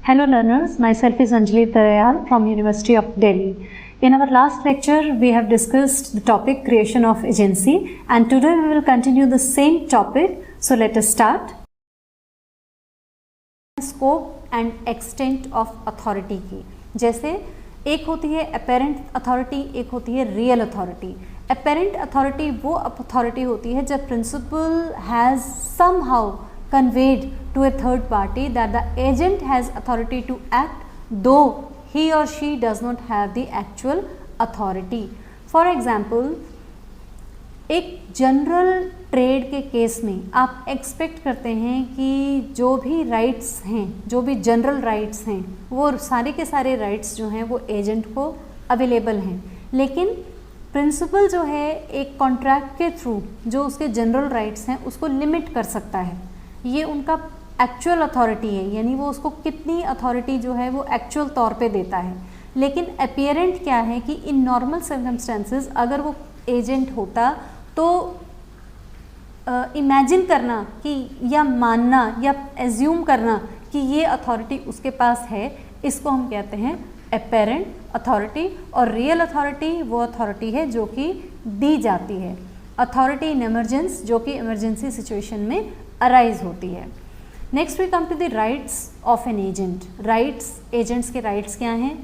Hello learners, myself is Anjali Tarayal from University of Delhi. In our last lecture, we have discussed the topic creation of agency, and today we will continue the same topic. So let us start. Scope and extent of authority की, जैसे एक होती है apparent authority, एक होती है real authority. Apparent authority वो authority होती है जब principal has somehow conveyed to a third party that the agent has authority to act though he or she does not have the actual authority. For example, एक general trade के case में आप expect करते हैं कि जो भी rights हैं, जो भी जनरल राइट्स हैं, वो सारे के सारे राइट्स जो हैं वो एजेंट को अवेलेबल हैं, लेकिन प्रिंसिपल जो है एक कॉन्ट्रैक्ट के थ्रू जो उसके जनरल राइट्स हैं उसको लिमिट कर सकता है. ये उनका एक्चुअल अथॉरिटी है, यानी वो उसको कितनी अथॉरिटी जो है वो एक्चुअल तौर पे देता है. लेकिन अपीयरेंट क्या है कि इन नॉर्मल सर्कमस्टेंसेस अगर वो एजेंट होता तो इमेजिन करना कि या मानना या एज्यूम करना कि ये अथॉरिटी उसके पास है, इसको हम कहते हैं अपीयरेंट अथॉरिटी. और रियल अथॉरिटी वो अथॉरिटी है जो कि दी जाती है. अथॉरिटी इन इमरजेंस जो कि इमरजेंसी सिचुएशन में अराइज होती है. Next we come to the rights of an agent. Rights, agents के राइट्स क्या हैं?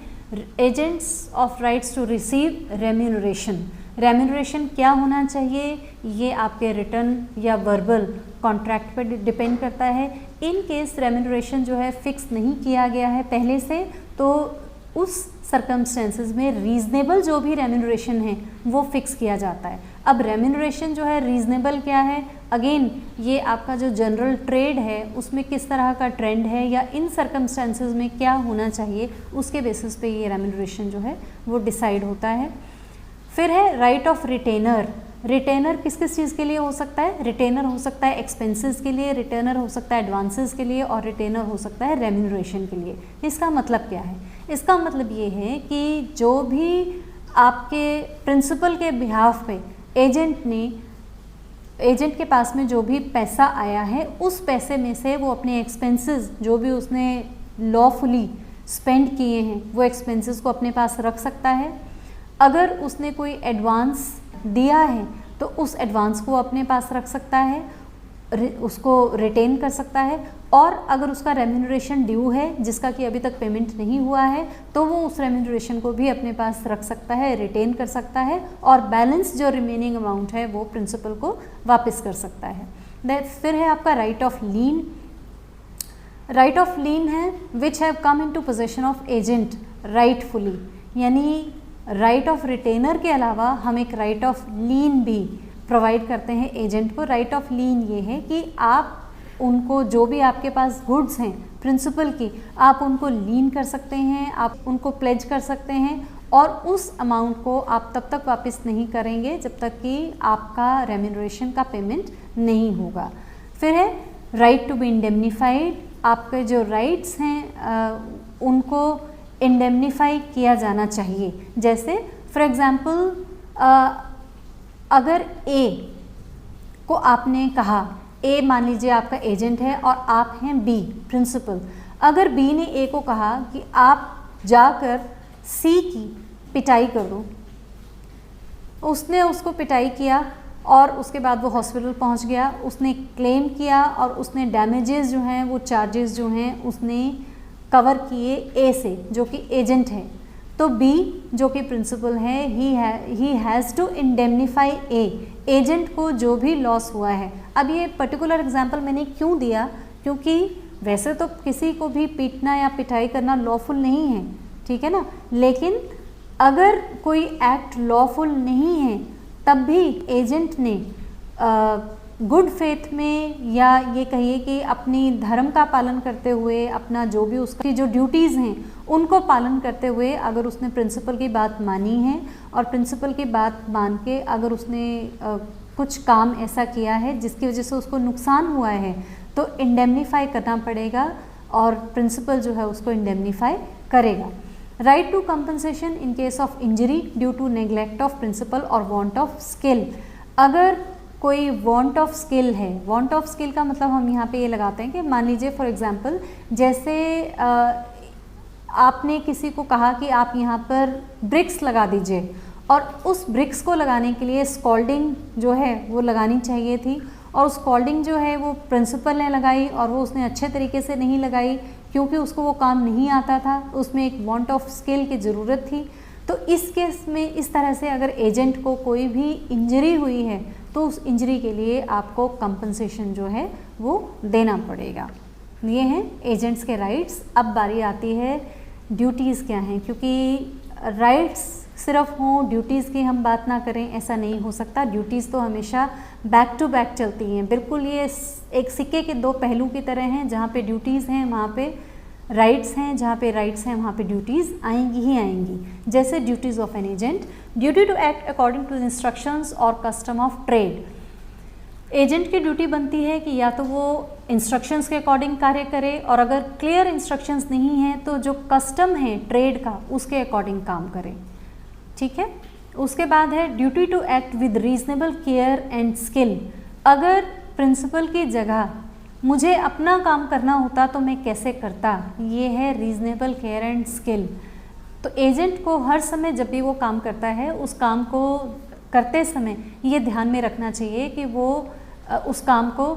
Agents of rights to receive remuneration. Remuneration क्या होना चाहिए? ये आपके रिटर्न या वर्बल कॉन्ट्रैक्ट पर डिपेंड करता है. इन केस रेम्यूनरेशन जो है फिक्स नहीं किया गया है पहले से, तो उस सर्कमस्टेंसेस में रीज़नेबल जो भी रेम्यूनरेशन है वो फिक्स किया जाता है. अब रेम्यूनरेशन जो है रीज़नेबल क्या है? अगेन ये आपका जो जनरल ट्रेड है उसमें किस तरह का ट्रेंड है या इन सर्कमस्टेंसेस में क्या होना चाहिए, उसके बेसिस पे ये रेम्यूनरेशन जो है वो डिसाइड होता है. फिर है राइट ऑफ रिटेनर. रिटेनर किस किस चीज़ के लिए हो सकता है? रिटेनर हो सकता है एक्सपेंसेस के लिए, रिटेनर हो सकता है एडवांसेस के लिए, और रिटेनर हो सकता है रेम्यूनरेशन के लिए. इसका मतलब क्या है? इसका मतलब ये है कि जो भी आपके प्रिंसिपल के बिहाफ पे एजेंट के पास में जो भी पैसा आया है उस पैसे में से वो अपने एक्सपेंसेस जो भी उसने लॉफुली स्पेंड किए हैं वो एक्सपेंसेस को अपने पास रख सकता है. अगर उसने कोई एडवांस दिया है तो उस एडवांस को अपने पास रख सकता है, उसको रिटेन कर सकता है. और अगर उसका रेम्यूनरेशन ड्यू है जिसका कि अभी तक पेमेंट नहीं हुआ है तो वो उस रेम्यूनरेशन को भी अपने पास रख सकता है, रिटेन कर सकता है, और बैलेंस जो रिमेनिंग अमाउंट है वो प्रिंसिपल को वापस कर सकता है. फिर है आपका right of lien. Right of lien है which have come into position of agent rightfully, यानी राइट ऑफ रिटेनर के अलावा हम एक राइट ऑफ लीन भी प्रोवाइड करते हैं एजेंट को. राइट ऑफ लीन ये है कि आप उनको जो भी आपके पास गुड्स हैं प्रिंसिपल की, आप उनको लीन कर सकते हैं, आप उनको प्लेज कर सकते हैं, और उस अमाउंट को आप तब तक वापस नहीं करेंगे जब तक कि आपका रेम्यूनरेशन का पेमेंट नहीं होगा. फिर है राइट टू बी इंडेमनीफाइड. आपके जो राइट्स हैं उनको इंडेमनीफाई किया जाना चाहिए. जैसे फॉर एग्ज़ाम्पल अगर ए को आपने कहा, ए मान लीजिए आपका एजेंट है और आप हैं बी प्रिंसिपल. अगर बी ने ए को कहा कि आप जाकर सी की पिटाई कर दो, उसने उसको पिटाई किया और उसके बाद वो हॉस्पिटल पहुंच गया, उसने क्लेम किया और उसने डैमेजेस जो हैं वो चार्जेस जो हैं उसने कवर किए ए से जो कि एजेंट है. तो बी जो कि प्रिंसिपल है he has to indemnify a, agent को जो भी लॉस हुआ है. अब ये पर्टिकुलर एग्जांपल मैंने क्यों दिया? क्योंकि वैसे तो किसी को भी पीटना या पिटाई करना लॉफुल नहीं है, ठीक है ना, लेकिन अगर कोई एक्ट लॉफुल नहीं है तब भी एजेंट ने गुड फेथ में या ये कहिए कि अपनी धर्म का पालन करते हुए, अपना जो भी उसकी जो ड्यूटीज़ हैं उनको पालन करते हुए अगर उसने प्रिंसिपल की बात मानी है और प्रिंसिपल की बात मान के अगर उसने कुछ काम ऐसा किया है जिसकी वजह से उसको नुकसान हुआ है तो इंडेमनीफाई करना पड़ेगा और प्रिंसिपल जो है उसको इंडेमनीफाई करेगा. Right to compensation in case of injury due to neglect of principal और वांट ऑफ स्किल. अगर कोई वांट ऑफ स्किल है, वांट ऑफ स्किल का मतलब हम यहाँ पे ये लगाते हैं कि मान लीजिए फॉर एग्जांपल जैसे आपने किसी को कहा कि आप यहाँ पर ब्रिक्स लगा दीजिए, और उस ब्रिक्स को लगाने के लिए स्कॉल्डिंग जो है वो लगानी चाहिए थी, और स्कॉल्डिंग जो है वो प्रिंसिपल ने लगाई और वो उसने अच्छे तरीके से नहीं लगाई क्योंकि उसको वो काम नहीं आता था, उसमें एक वांट ऑफ स्किल की ज़रूरत थी। तो इस केस में इस तरह से अगर एजेंट को कोई भी इंजरी हुई है तो उस इंजरी के लिए आपको कंपनसेशन जो है वो देना पड़ेगा। ये हैं एजेंट्स के राइट्स। अब बारी आती है ड्यूटीज़ क्या हैं, क्योंकि राइट्स सिर्फ हों, ड्यूटीज़ की हम बात ना करें, ऐसा नहीं हो सकता। ड्यूटीज़ तो हमेशा बैक टू बैक चलती हैं, बिल्कुल ये एक सिक्के के दो पहलू की तरह हैं। जहाँ पे ड्यूटीज़ हैं वहाँ पे राइट्स हैं, जहाँ पे राइट्स हैं वहाँ पे ड्यूटीज़ आएंगी ही आएंगी। जैसे duties of an agent, duty to act according to instructions और कस्टम ऑफ ट्रेड। एजेंट की ड्यूटी बनती है कि या तो वो इंस्ट्रक्शंस के अकॉर्डिंग कार्य करे, और अगर क्लियर इंस्ट्रक्शंस नहीं हैं तो जो कस्टम है ट्रेड का उसके अकॉर्डिंग काम करे। ठीक है। उसके बाद है duty to act with reasonable care and skill. अगर प्रिंसिपल की जगह मुझे अपना काम करना होता तो मैं कैसे करता, ये है रीजनेबल केयर एंड स्किल। तो एजेंट को हर समय जब भी वो काम करता है उस काम को करते समय ये ध्यान में रखना चाहिए कि वो उस काम को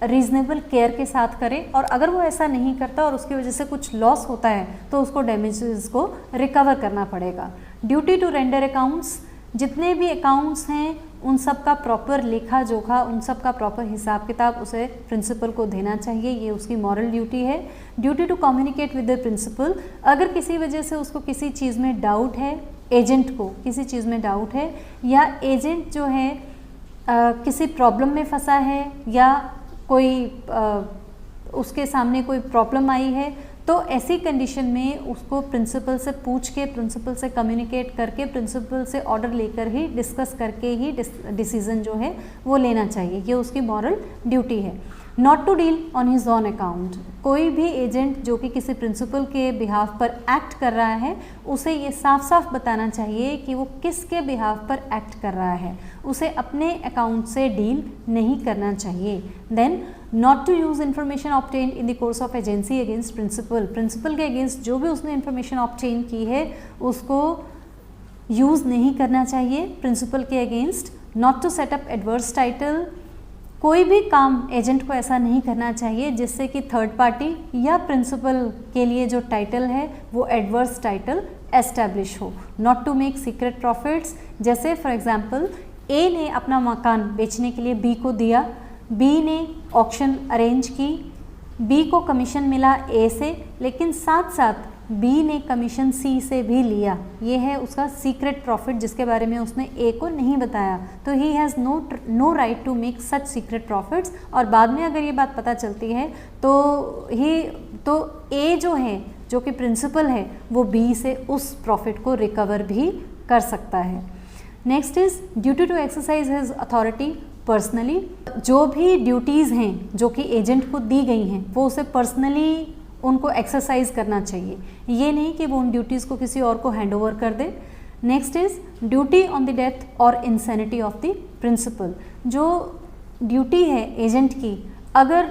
रीजनेबल केयर के साथ करे, और अगर वो ऐसा नहीं करता और उसकी वजह से कुछ लॉस होता है तो उसको डैमेजेस को रिकवर करना पड़ेगा। ड्यूटी टू रेंडर अकाउंट्स, जितने भी अकाउंट्स हैं उन सब का प्रॉपर लेखा जोखा, उन सब का प्रॉपर हिसाब किताब उसे प्रिंसिपल को देना चाहिए, ये उसकी मॉरल ड्यूटी है। Duty to communicate with the principal, अगर किसी वजह से उसको किसी चीज़ में डाउट है, एजेंट को किसी चीज़ में डाउट है, या एजेंट जो है किसी प्रॉब्लम में फंसा है, या कोई उसके सामने कोई प्रॉब्लम आई है, तो ऐसी कंडीशन में उसको प्रिंसिपल से पूछ के, प्रिंसिपल से कम्युनिकेट करके, प्रिंसिपल से ऑर्डर लेकर ही, डिस्कस करके ही डिसीज़न जो है वो लेना चाहिए। ये उसकी मॉरल ड्यूटी है। Not to deal on his own account, कोई भी एजेंट जो कि किसी प्रिंसिपल के बिहाफ पर एक्ट कर रहा है उसे ये साफ साफ बताना चाहिए कि वो किसके बिहाफ पर एक्ट कर रहा है, उसे अपने अकाउंट से डील नहीं करना चाहिए। Then not to use information obtain in the course of agency against principal, principal के अगेंस्ट जो भी उसने इन्फॉर्मेशन ऑब्टेन की है उसको यूज़ नहीं करना चाहिए प्रिंसिपल के against. Not to set up adverse title, कोई भी काम एजेंट को ऐसा नहीं करना चाहिए जिससे कि थर्ड पार्टी या प्रिंसिपल के लिए जो टाइटल है वो एडवर्स टाइटल एस्टैब्लिश हो। Not to make secret profits, जैसे फॉर एग्जांपल ए ने अपना मकान बेचने के लिए बी को दिया, बी ने ऑक्शन अरेंज की, बी को कमीशन मिला ए से, लेकिन साथ साथ बी ने कमीशन सी से भी लिया, ये है उसका सीक्रेट प्रॉफिट जिसके बारे में उसने ए को नहीं बताया। तो he has no right to make such secret profits, और बाद में अगर ये बात पता चलती है तो ए जो है, जो कि प्रिंसिपल है, वो बी से उस प्रॉफिट को रिकवर भी कर सकता है। Next is duty to exercise his authority personally, जो भी ड्यूटीज़ हैं जो कि एजेंट को दी गई हैं वो उसे पर्सनली उनको एक्सरसाइज करना चाहिए, ये नहीं कि वो उन ड्यूटीज़ को किसी और को हैंड ओवर कर दे। Next is duty on the death और इंसैनिटी ऑफ द प्रिंसिपल, जो ड्यूटी है एजेंट की, अगर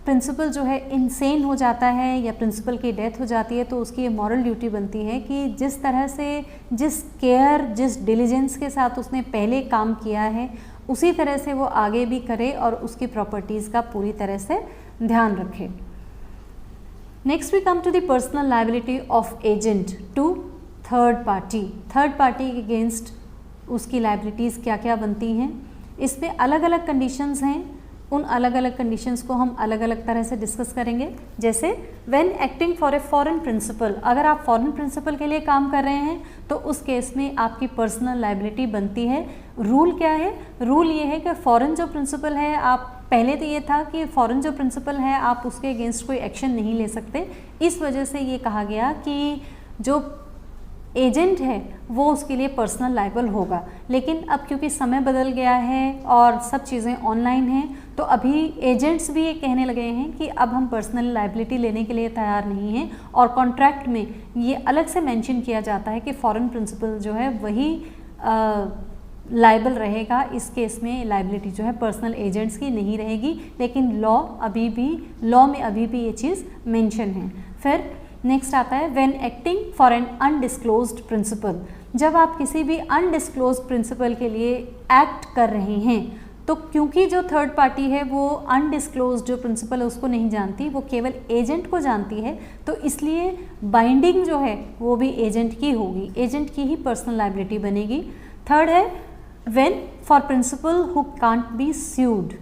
प्रिंसिपल जो है इनसेन हो जाता है या प्रिंसिपल की डेथ हो जाती है तो उसकी ये मॉरल ड्यूटी बनती है कि जिस तरह से, जिस केयर, जिस डिलीजेंस के साथ उसने पहले काम किया है उसी तरह से वो आगे भी करे और उसकी प्रॉपर्टीज़ का पूरी तरह से ध्यान रखे। Next we come to the personal liability of agent to third party. Third party के अगेंस्ट उसकी लायबिलिटीज़ क्या क्या बनती हैं, इसमें अलग अलग कंडीशंस हैं, उन अलग अलग कंडीशंस को हम अलग अलग तरह से डिस्कस करेंगे। जैसे when acting for a foreign principal, अगर आप फॉरेन प्रिंसिपल के लिए काम कर रहे हैं तो उस केस में आपकी पर्सनल लायबिलिटी बनती है। रूल क्या है? रूल ये है कि फॉरेन जो प्रिंसिपल है, आप पहले तो ये था कि फॉरेन जो प्रिंसिपल है आप उसके अगेंस्ट कोई एक्शन नहीं ले सकते, इस वजह से ये कहा गया कि जो एजेंट है वो उसके लिए पर्सनल लायबल होगा। लेकिन अब क्योंकि समय बदल गया है और सब चीज़ें ऑनलाइन हैं तो अभी एजेंट्स भी ये कहने लगे हैं कि अब हम पर्सनल लायबिलिटी लेने के लिए तैयार नहीं हैं, और कॉन्ट्रैक्ट में ये अलग से मेंशन किया जाता है कि फॉरेन प्रिंसिपल जो है वही लायबल रहेगा। इस केस में लायबिलिटी जो है पर्सनल एजेंट्स की नहीं रहेगी, लेकिन लॉ में अभी भी ये चीज़ मेंशन है। फिर नेक्स्ट आता है when acting for an undisclosed principal. जब आप किसी भी अनडिस्क्लोज्ड प्रिंसिपल के लिए एक्ट कर रहे हैं तो क्योंकि जो थर्ड पार्टी है वो अनडिस्क्लोज्ड जो प्रिंसिपल है उसको नहीं जानती, वो केवल एजेंट को जानती है, तो इसलिए बाइंडिंग जो है वो भी एजेंट की होगी, एजेंट की ही पर्सनल लायबिलिटी बनेगी। थर्ड है when for principal who can't be sued.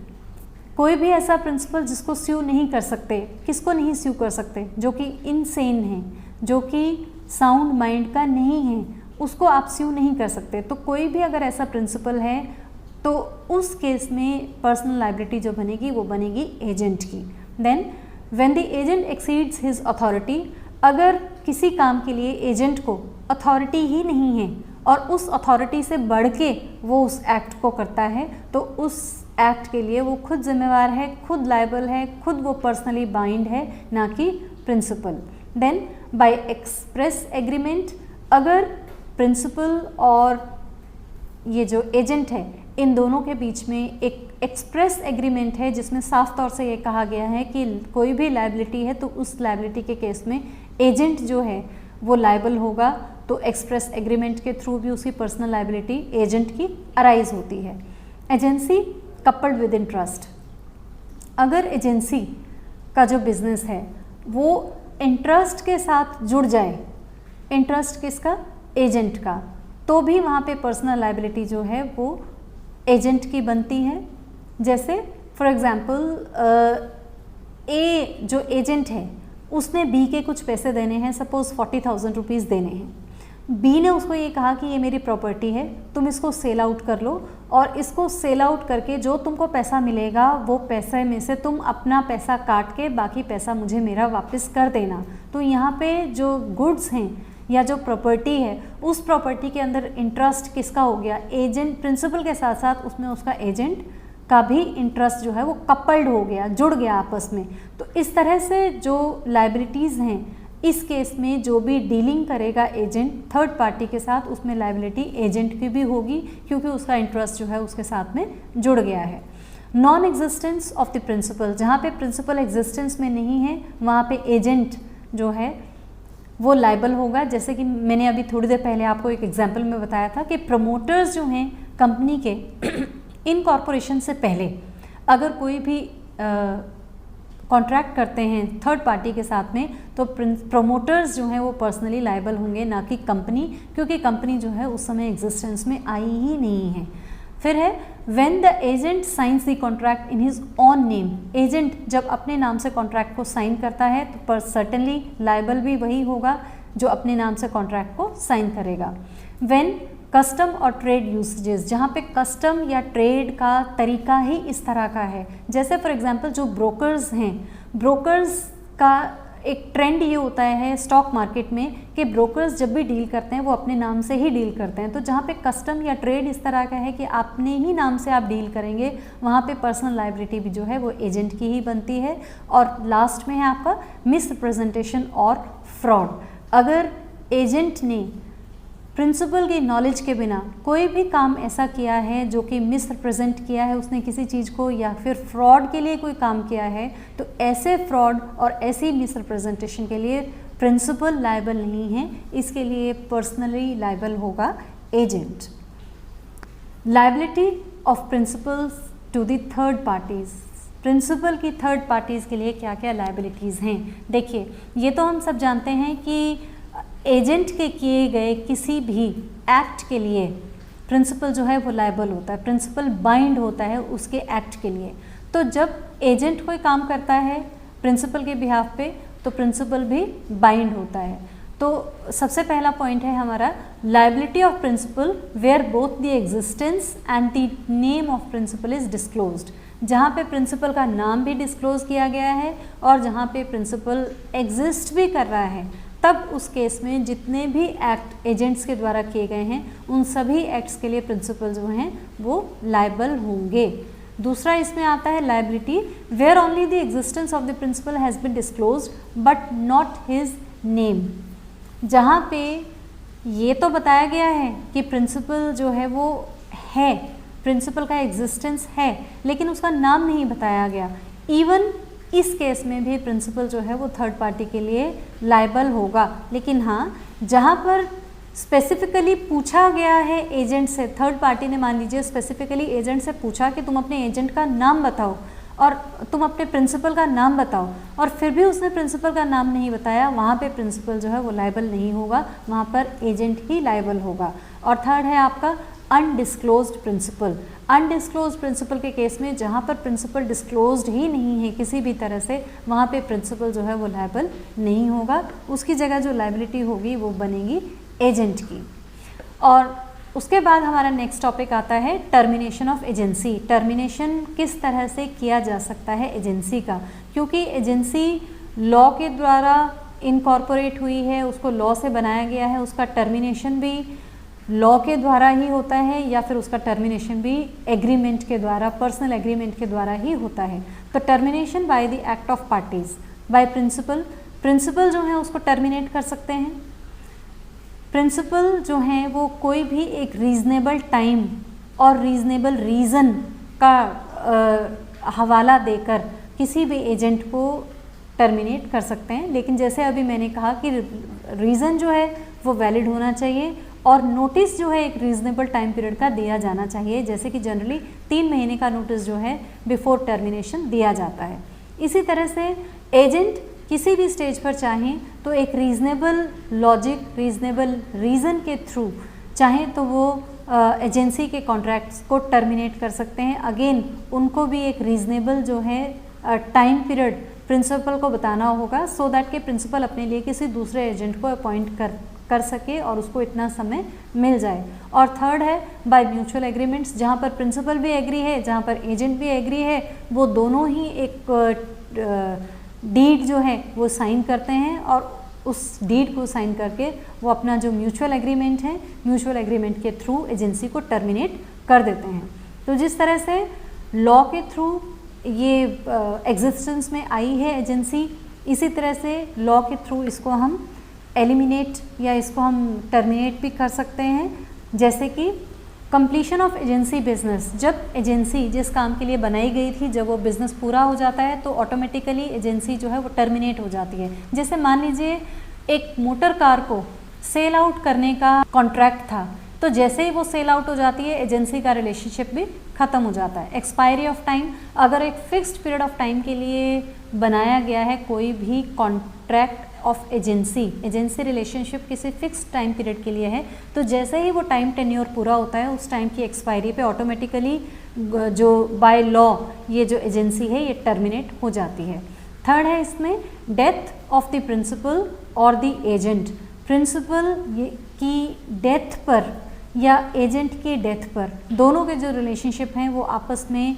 कोई भी ऐसा प्रिंसिपल जिसको स्यू नहीं कर सकते, किसको नहीं स्यू कर सकते, जो कि इनसेन है, जो कि साउंड माइंड का नहीं है, उसको आप स्यू नहीं कर सकते। तो कोई भी अगर ऐसा प्रिंसिपल है तो उस केस में पर्सनल लायबिलिटी जो बनेगी वो बनेगी एजेंट की। Then when the agent exceeds his authority, अगर किसी काम के लिए एजेंट को अथॉरिटी ही नहीं है और उस अथॉरिटी से बढ़ के वो उस एक्ट को करता है तो उस एक्ट के लिए वो खुद जिम्मेवार है, खुद लायबल है, खुद वो पर्सनली बाइंड है, ना कि principal. Then by express agreement, अगर प्रिंसिपल और ये जो एजेंट है इन दोनों के बीच में एक एक्सप्रेस एग्रीमेंट है जिसमें साफ तौर से ये कहा गया है कि कोई भी लायबिलिटी है तो उस लायबिलिटी के केस में एजेंट जो है वो लायबल होगा, तो एक्सप्रेस एग्रीमेंट के थ्रू भी उसकी पर्सनल लायबिलिटी एजेंट की अराइज होती है। एजेंसी कपल्ड विद इंटरेस्ट, अगर एजेंसी का जो बिजनेस है वो इंटरेस्ट के साथ जुड़ जाए, इंटरेस्ट किसका, एजेंट का, तो भी वहाँ पे पर्सनल लायबिलिटी जो है वो एजेंट की बनती है। जैसे फॉर एग्जांपल ए जो एजेंट है उसने बी के कुछ पैसे देने हैं, सपोज 40,000 रुपीज़ देने हैं। बी ने उसको ये कहा कि ये मेरी प्रॉपर्टी है, तुम इसको सेल आउट कर लो और इसको सेल आउट करके जो तुमको पैसा मिलेगा वो पैसे में से तुम अपना पैसा काट के बाकी पैसा मुझे मेरा वापस कर देना। तो यहाँ पे जो गुड्स हैं या जो प्रॉपर्टी है उस प्रॉपर्टी के अंदर इंटरेस्ट किसका हो गया, एजेंट, प्रिंसिपल के साथ साथ उसमें उसका एजेंट का भी इंटरेस्ट जो है वो कपल्ड हो गया, जुड़ गया आपस में। तो इस तरह से जो लायबिलिटीज़ हैं इस केस में जो भी डीलिंग करेगा एजेंट थर्ड पार्टी के साथ उसमें लायबिलिटी एजेंट की भी होगी क्योंकि उसका इंटरेस्ट जो है उसके साथ में जुड़ गया है। Non existence of the principal, जहाँ पे प्रिंसिपल एग्जिस्टेंस में नहीं है वहाँ पे एजेंट जो है वो लायबल होगा। जैसे कि मैंने अभी थोड़ी देर पहले आपको एक एग्जांपल में बताया था कि प्रमोटर्स जो हैं कंपनी के इनकॉर्पोरेशन से पहले अगर कोई भी कॉन्ट्रैक्ट करते हैं थर्ड पार्टी के साथ में तो प्रमोटर्स जो हैं वो पर्सनली लायबल होंगे, ना कि कंपनी, क्योंकि कंपनी जो है उस समय एग्जिस्टेंस में आई ही नहीं है। फिर है when the agent science the contract in his on name, agent जब अपने नाम से कॉन्ट्रैक्ट को साइन करता है तो पर सर्टेनली लायबल भी वही होगा जो अपने नाम से कॉन्ट्रैक्ट को साइन करेगा। व्हेन कस्टम और ट्रेड यूसेजेस, जहाँ पे कस्टम या ट्रेड का तरीका ही इस तरह का है, जैसे फॉर एग्जांपल जो ब्रोकर्स हैं, ब्रोकर्स का एक ट्रेंड ये होता है स्टॉक मार्केट में कि ब्रोकर्स जब भी डील करते हैं वो अपने नाम से ही डील करते हैं। तो जहाँ पे कस्टम या ट्रेड इस तरह का है कि अपने ही नाम से आप डील करेंगे वहाँ पे पर्सनल लायबिलिटी भी जो है वो एजेंट की ही बनती है। और लास्ट में है आपका मिस रिप्रेजेंटेशन और फ्रॉड, अगर एजेंट ने प्रिंसिपल की नॉलेज के बिना कोई भी काम ऐसा किया है जो कि मिस रिप्रेजेंट किया है उसने किसी चीज़ को या फिर फ्रॉड के लिए कोई काम किया है, तो ऐसे फ्रॉड और ऐसी मिस रिप्रेजेंटेशन के लिए प्रिंसिपल लायबल नहीं है, इसके लिए पर्सनली लायबल होगा agent. Liability of principals to the third parties, principal की थर्ड पार्टीज़ के लिए क्या क्या लायबिलिटीज़ हैं। देखिए ये तो हम सब जानते हैं कि एजेंट के किए गए किसी भी एक्ट के लिए प्रिंसिपल जो है वो लायबल होता है, प्रिंसिपल बाइंड होता है उसके एक्ट के लिए। तो जब एजेंट कोई काम करता है प्रिंसिपल के बिहाफ पे तो प्रिंसिपल भी बाइंड होता है। तो सबसे पहला पॉइंट है हमारा liability of principal where both the existence and the name of principal is disclosed, जहाँ पे प्रिंसिपल का नाम भी डिस्क्लोज किया गया है और जहाँ पे प्रिंसिपल एग्जिस्ट भी कर रहा है, तब उस केस में जितने भी एक्ट एजेंट्स के द्वारा किए गए हैं उन सभी एक्ट्स के लिए प्रिंसिपल जो हैं वो लायबल होंगे। दूसरा इसमें आता है liability where only the existence of the principal has been disclosed but not his name, जहाँ पे ये तो बताया गया है कि प्रिंसिपल जो है वो है, प्रिंसिपल का एग्जिस्टेंस है, लेकिन उसका नाम नहीं बताया गया। इवन इस केस में भी प्रिंसिपल जो है वो थर्ड पार्टी के लिए लायबल होगा। लेकिन हाँ, जहाँ पर स्पेसिफिकली पूछा गया है एजेंट से, थर्ड पार्टी ने मान लीजिए स्पेसिफिकली एजेंट से पूछा कि तुम अपने एजेंट का नाम बताओ और तुम अपने प्रिंसिपल का नाम बताओ, और फिर भी उसने प्रिंसिपल का नाम नहीं बताया, वहाँ पे प्रिंसिपल जो है वो लायबल नहीं होगा, वहाँ पर एजेंट ही लायबल होगा। और थर्ड है आपका अनडिस्क्लोज्ड प्रिंसिपल। अनडिस्क्लोज्ड प्रिंसिपल के केस में जहाँ पर प्रिंसिपल डिस्क्लोज्ड ही नहीं है किसी भी तरह से, वहाँ पे प्रिंसिपल जो है वो लायबल नहीं होगा, उसकी जगह जो लायबिलिटी होगी वो बनेगी एजेंट की। और उसके बाद हमारा नेक्स्ट टॉपिक आता है टर्मिनेशन ऑफ एजेंसी। टर्मिनेशन किस तरह से किया जा सकता है एजेंसी का, क्योंकि एजेंसी लॉ के द्वारा इनकॉर्पोरेट हुई है, उसको लॉ से बनाया गया है, उसका टर्मिनेशन भी लॉ के द्वारा ही होता है या फिर उसका टर्मिनेशन भी एग्रीमेंट के द्वारा, पर्सनल एग्रीमेंट के द्वारा ही होता है। तो termination by the act of parties by principal, principal जो है उसको टर्मिनेट कर सकते हैं। प्रिंसिपल जो हैं वो कोई भी एक रीज़नेबल टाइम और रीज़नेबल रीज़न का हवाला देकर किसी भी एजेंट को टर्मिनेट कर सकते हैं। लेकिन जैसे अभी मैंने कहा कि रीज़न जो है वो वैलिड होना चाहिए और नोटिस जो है एक रीज़नेबल टाइम पीरियड का दिया जाना चाहिए, जैसे कि जनरली 3 महीने का नोटिस जो है बिफोर टर्मिनेशन दिया जाता है। इसी तरह से एजेंट किसी भी स्टेज पर चाहें तो एक रीज़नेबल लॉजिक, रीज़नेबल रीज़न के थ्रू चाहें तो वो एजेंसी के कॉन्ट्रैक्ट्स को टर्मिनेट कर सकते हैं। अगेन उनको भी एक रीज़नेबल जो है टाइम पीरियड प्रिंसिपल को बताना होगा, सो दैट कि प्रिंसिपल अपने लिए किसी दूसरे एजेंट को अपॉइंट कर सके और उसको इतना समय मिल जाए। और थर्ड है बाय म्यूचुअल एग्रीमेंट्स, जहाँ पर प्रिंसिपल भी एग्री है, जहाँ पर एजेंट भी एग्री है, वो दोनों ही एक डीड जो है वो साइन करते हैं और उस डीड को साइन करके वो अपना जो म्यूचुअल एग्रीमेंट है, म्यूचुअल एग्रीमेंट के थ्रू एजेंसी को टर्मिनेट कर देते हैं। तो जिस तरह से लॉ के थ्रू ये एग्जिस्टेंस में आई है एजेंसी, इसी तरह से लॉ के थ्रू इसको हम एलिमिनेट या इसको हम टर्मिनेट भी कर सकते हैं। जैसे कि कंप्लीशन ऑफ एजेंसी बिजनेस, जब एजेंसी जिस काम के लिए बनाई गई थी जब वो बिज़नेस पूरा हो जाता है तो ऑटोमेटिकली एजेंसी जो है वो टर्मिनेट हो जाती है। जैसे मान लीजिए एक मोटर कार को सेल आउट करने का कॉन्ट्रैक्ट था, तो जैसे ही वो सेल आउट हो जाती है एजेंसी का रिलेशनशिप भी ख़त्म हो जाता है। एक्सपायरी ऑफ टाइम, अगर एक फिक्स्ड पीरियड ऑफ टाइम के लिए बनाया गया है कोई भी कॉन्ट्रैक्ट ऑफ एजेंसी रिलेशनशिप किसी फिक्स टाइम पीरियड के लिए है, तो जैसे ही वो टाइम टेन्योर पूरा होता है उस टाइम की एक्सपायरी पे ऑटोमेटिकली जो बाय लॉ ये जो एजेंसी है ये टर्मिनेट हो जाती है। थर्ड है इसमें डेथ ऑफ द प्रिंसिपल और द एजेंट। प्रिंसिपल की डेथ पर या एजेंट की डेथ पर दोनों के जो रिलेशनशिप हैं वो आपस में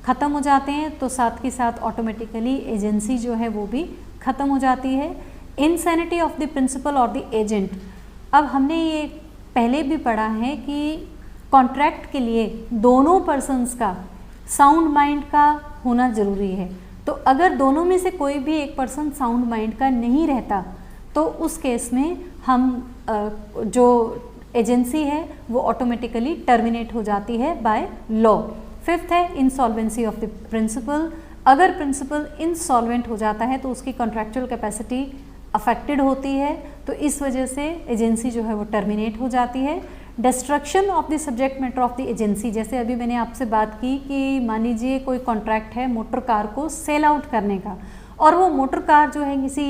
ख़त्म हो जाते हैं, तो साथ के साथ ऑटोमेटिकली एजेंसी जो है वो भी ख़त्म हो जाती है। इनसैनिटी ऑफ द प्रिंसिपल और द एजेंट, अब हमने ये पहले भी पढ़ा है कि कॉन्ट्रैक्ट के लिए दोनों पर्सन्स का साउंड माइंड का होना ज़रूरी है। तो अगर दोनों में से कोई भी एक पर्सन साउंड माइंड का नहीं रहता तो उस केस में हम जो एजेंसी है वो ऑटोमेटिकली टर्मिनेट हो जाती है बाय लॉ। फिफ्थ है इंसॉल्वेंसी ऑफ द प्रिंसिपल, अगर प्रिंसिपल इंसॉल्वेंट हो जाता है तो उसकी कॉन्ट्रैक्चुअल कैपेसिटी अफेक्टेड होती है, तो इस वजह से एजेंसी जो है वो टर्मिनेट हो जाती है। Destruction of the subject matter of the agency, जैसे अभी मैंने आपसे बात की कि मान लीजिए कोई कॉन्ट्रैक्ट है मोटर कार को सेल आउट करने का और वो मोटर कार जो है किसी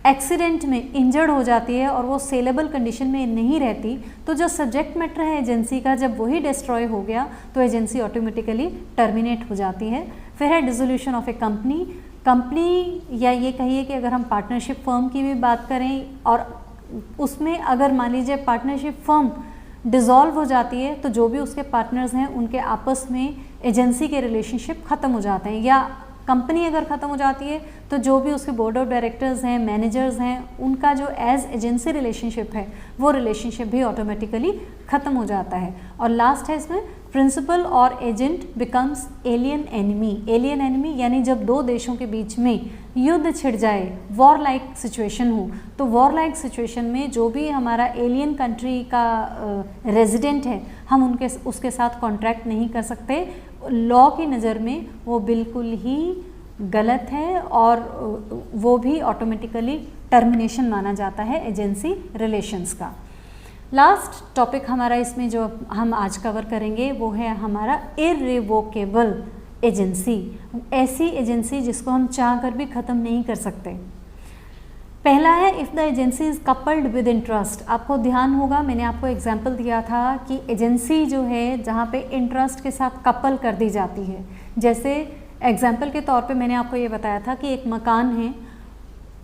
एक्सीडेंट में इंजर्ड हो जाती है और वो सेलेबल कंडीशन में नहीं रहती, तो जो सब्जेक्ट मैटर है एजेंसी का जब वही डिस्ट्रॉय हो गया तो एजेंसी ऑटोमेटिकली टर्मिनेट हो जाती है। फिर है डिसोल्यूशन ऑफ ए कंपनी या ये कहिए कि अगर हम पार्टनरशिप फर्म की भी बात करें और उसमें अगर मान लीजिए पार्टनरशिप फर्म डिज़ोल्व हो जाती है तो जो भी उसके पार्टनर्स हैं उनके आपस में एजेंसी के रिलेशनशिप ख़त्म हो जाते हैं, या कंपनी अगर ख़त्म हो जाती है तो जो भी उसके बोर्ड ऑफ डायरेक्टर्स हैं, मैनेजर्स हैं, उनका जो एज एजेंसी रिलेशनशिप है वो रिलेशनशिप भी ऑटोमेटिकली ख़त्म हो जाता है। और लास्ट है इसमें प्रिंसिपल और agent becomes alien enemy. Alien enemy यानी जब दो देशों के बीच में युद्ध छिड़ जाए, वॉर लाइक सिचुएशन हो, तो वॉर लाइक सिचुएशन में जो भी हमारा एलियन कंट्री का रेजिडेंट है हम उसके साथ कॉन्ट्रैक्ट नहीं कर सकते। लॉ की नज़र में वो बिल्कुल ही गलत है और वो भी ऑटोमेटिकली टर्मिनेशन माना जाता है एजेंसी रिलेशंस का। लास्ट टॉपिक हमारा इसमें जो हम आज कवर करेंगे वो है हमारा इर्रिवोकेबल एजेंसी, ऐसी एजेंसी जिसको हम चाह कर भी ख़त्म नहीं कर सकते। पहला है if the agency is coupled with interest. आपको ध्यान होगा मैंने आपको एग्जांपल दिया था कि एजेंसी जो है जहाँ पे इंटरेस्ट के साथ कपल कर दी जाती है। जैसे एग्जांपल के तौर पे मैंने आपको ये बताया था कि एक मकान है,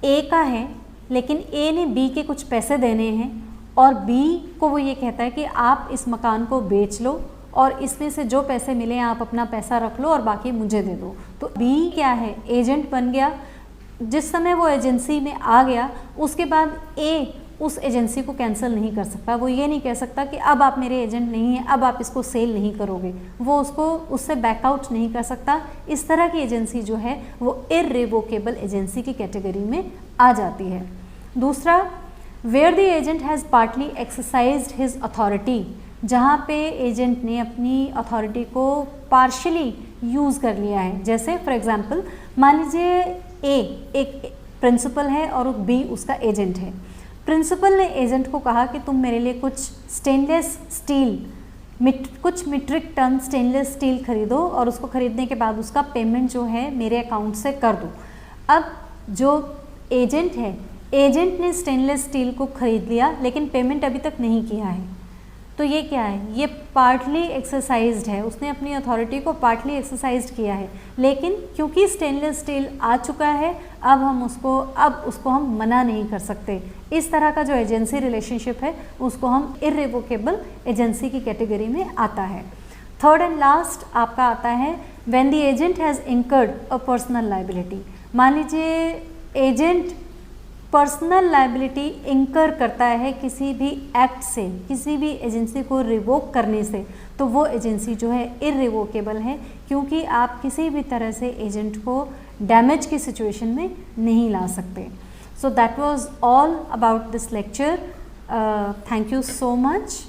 ए का है, लेकिन ए ने बी के कुछ पैसे देने हैं और बी को वो ये कहता है कि आप इस मकान को बेच लो और इसमें से जो पैसे मिले आप अपना पैसा रख लो और बाकी मुझे दे दो। तो बी क्या है, एजेंट बन गया। जिस समय वो एजेंसी में आ गया उसके बाद ए उस एजेंसी को कैंसिल नहीं कर सकता। वो ये नहीं कह सकता कि अब आप मेरे एजेंट नहीं हैं, अब आप इसको सेल नहीं करोगे। वो उसको उससे बैकआउट नहीं कर सकता। इस तरह की एजेंसी जो है वो इर्रिवोकेबल एजेंसी की कैटेगरी में आ जाती है। दूसरा, where the agent has partly exercised his authority, जहाँ पे एजेंट ने अपनी अथॉरिटी को पार्शली यूज़ कर लिया है। जैसे फॉर एग्जांपल मान लीजिए ए एक प्रिंसिपल है और बी उसका एजेंट है। प्रिंसिपल ने एजेंट को कहा कि तुम मेरे लिए कुछ स्टेनलेस स्टील कुछ मीट्रिक टन स्टेनलेस स्टील खरीदो और उसको खरीदने के बाद उसका पेमेंट जो है मेरे अकाउंट से कर दो। अब जो एजेंट है, एजेंट ने स्टेनलेस स्टील को खरीद लिया लेकिन पेमेंट अभी तक नहीं किया है। तो ये क्या है, ये पार्टली एक्सरसाइज्ड है, उसने अपनी अथॉरिटी को पार्टली एक्सरसाइज्ड किया है। लेकिन क्योंकि स्टेनलेस स्टील आ चुका है अब उसको हम मना नहीं कर सकते। इस तरह का जो एजेंसी रिलेशनशिप है उसको हम इर्रिवोकेबल एजेंसी की कैटेगरी में आता है। थर्ड एंड लास्ट आपका आता है when the agent has incurred a personal liability. मान लीजिए एजेंट पर्सनल लायबिलिटी इंकर करता है किसी भी एक्ट से, किसी भी एजेंसी को रिवोक करने से, तो वो एजेंसी जो है इर्रिवोकेबल है, क्योंकि आप किसी भी तरह से एजेंट को डैमेज की सिचुएशन में नहीं ला सकते। So that was all about this lecture. Thank you so much.